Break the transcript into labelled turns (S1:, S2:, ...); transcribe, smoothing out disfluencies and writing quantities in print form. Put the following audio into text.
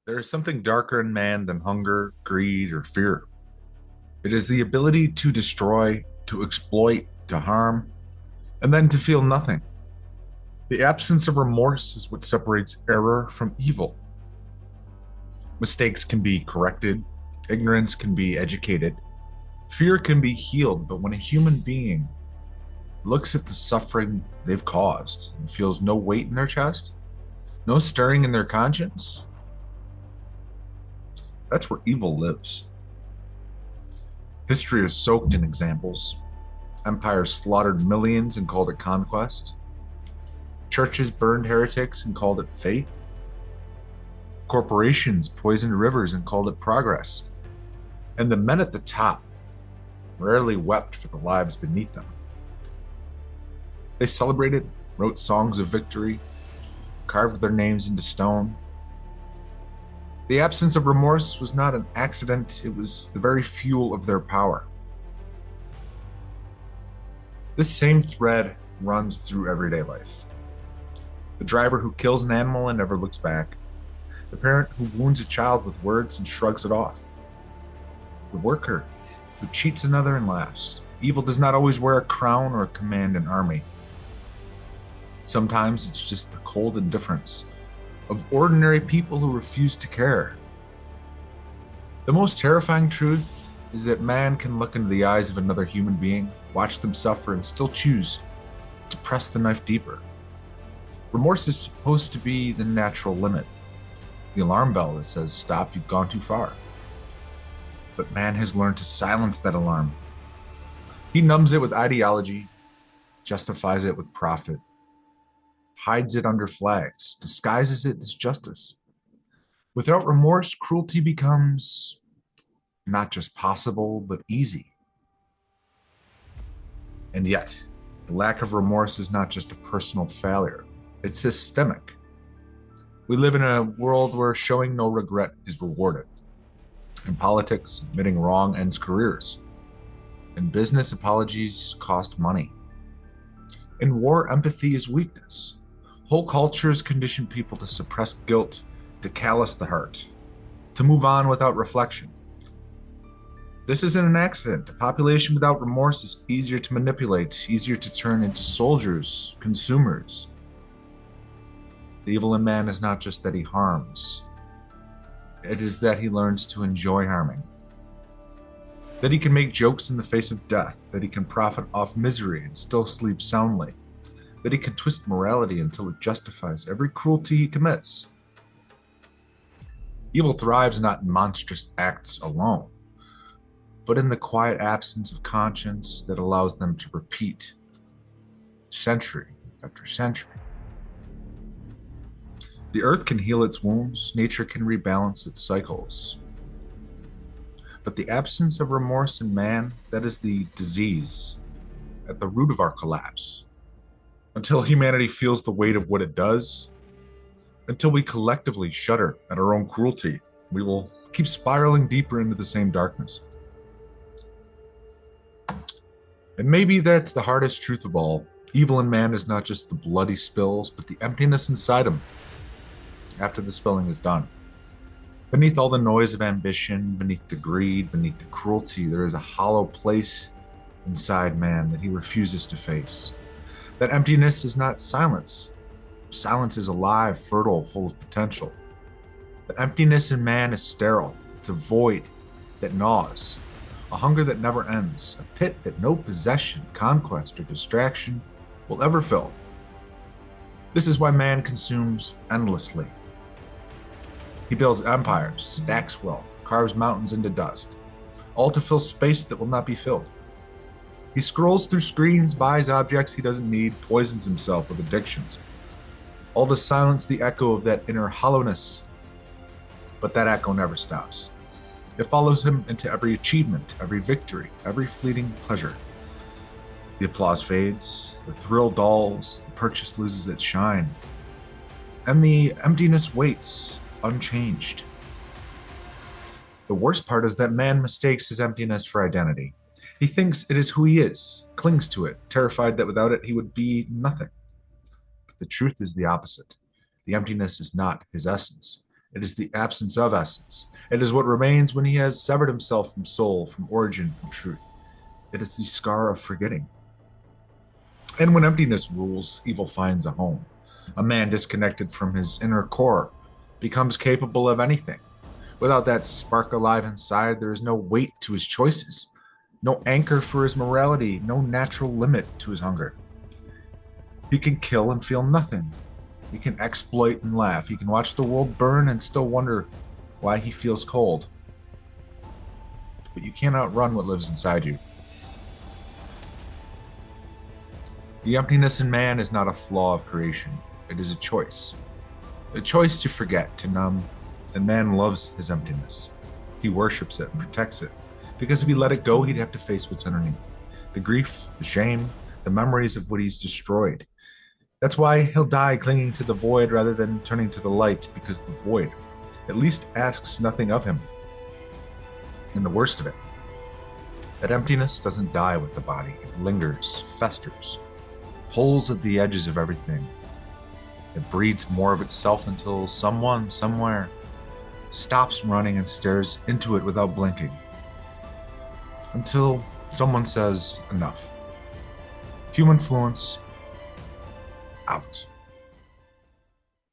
S1: There is something darker in man than hunger, greed, or fear. It is the ability to destroy, to exploit, to harm, and then to feel nothing. The absence of remorse is what separates error from evil. Mistakes can be corrected, ignorance can be educated, fear can be healed, but when a human being looks at the suffering they've caused and feels no weight in their chest, no stirring in their conscience, that's where evil lives. History is soaked in examples. Empires slaughtered millions and called it conquest. Churches burned heretics and called it faith. Corporations poisoned rivers and called it progress. And the men at the top rarely wept for the lives beneath them. They celebrated, wrote songs of victory, carved their names into stone. The absence of remorse was not an accident, it was the very fuel of their power. This same thread runs through everyday life. The driver who kills an animal and never looks back. The parent who wounds a child with words and shrugs it off. The worker who cheats another and laughs. Evil does not always wear a crown or command an army. Sometimes it's just the cold indifference of ordinary people who refuse to care. The most terrifying truth is that man can look into the eyes of another human being, watch them suffer, and still choose to press the knife deeper. Remorse is supposed to be the natural limit, the alarm bell that says, "Stop, you've gone too far." But man has learned to silence that alarm. He numbs it with ideology, justifies it with profit, hides it under flags, disguises it as justice. Without remorse, cruelty becomes not just possible, but easy. And yet, the lack of remorse is not just a personal failure, it's systemic. We live in a world where showing no regret is rewarded. In politics, admitting wrong ends careers. In business, apologies cost money. In war, empathy is weakness. Whole cultures condition people to suppress guilt, to callous the heart, to move on without reflection. This isn't an accident. A population without remorse is easier to manipulate, easier to turn into soldiers, consumers. The evil in man is not just that he harms, it is that he learns to enjoy harming. That he can make jokes in the face of death, that he can profit off misery and still sleep soundly, that he can twist morality until it justifies every cruelty he commits. Evil thrives not in monstrous acts alone, but in the quiet absence of conscience that allows them to repeat century after century. The earth can heal its wounds, nature can rebalance its cycles. But the absence of remorse in man, that is the disease at the root of our collapse. Until humanity feels the weight of what it does, until we collectively shudder at our own cruelty, we will keep spiraling deeper into the same darkness. And maybe that's the hardest truth of all. Evil in man is not just the blood he spills, but the emptiness inside him after the spilling is done. Beneath all the noise of ambition, beneath the greed, beneath the cruelty, there is a hollow place inside man that he refuses to face. That emptiness is not silence. Silence is alive, fertile, full of potential. The emptiness in man is sterile. It's a void that gnaws, a hunger that never ends, a pit that no possession, conquest, or distraction will ever fill. This is why man consumes endlessly. He builds empires, stacks wealth, carves mountains into dust, all to fill space that will not be filled. He scrolls through screens, buys objects he doesn't need, poisons himself with addictions, all to silence the echo of that inner hollowness. But that echo never stops. It follows him into every achievement, every victory, every fleeting pleasure. The applause fades, the thrill dulls, the purchase loses its shine, and the emptiness waits, unchanged. The worst part is that man mistakes his emptiness for identity. He thinks it is who he is, clings to it, terrified that without it he would be nothing. But the truth is the opposite. The emptiness is not his essence. It is the absence of essence. It is what remains when he has severed himself from soul, from origin, from truth. It is the scar of forgetting. And when emptiness rules, evil finds a home. A man disconnected from his inner core becomes capable of anything. Without that spark alive inside, there is no weight to his choices, no anchor for his morality, no natural limit to his hunger. He can kill and feel nothing. He can exploit and laugh. He can watch the world burn and still wonder why he feels cold. But you can't outrun what lives inside you. The emptiness in man is not a flaw of creation. It is a choice. A choice to forget, to numb. And man loves his emptiness. He worships it and protects it. Because if he let it go, he'd have to face what's underneath. The grief, the shame, the memories of what he's destroyed. That's why he'll die clinging to the void rather than turning to the light, because the void at least asks nothing of him. And the worst of it, that emptiness doesn't die with the body. It lingers, festers, pulls at the edges of everything. It breeds more of itself until someone, somewhere, stops running and stares into it without blinking. Until someone says enough. Humanfluence, out.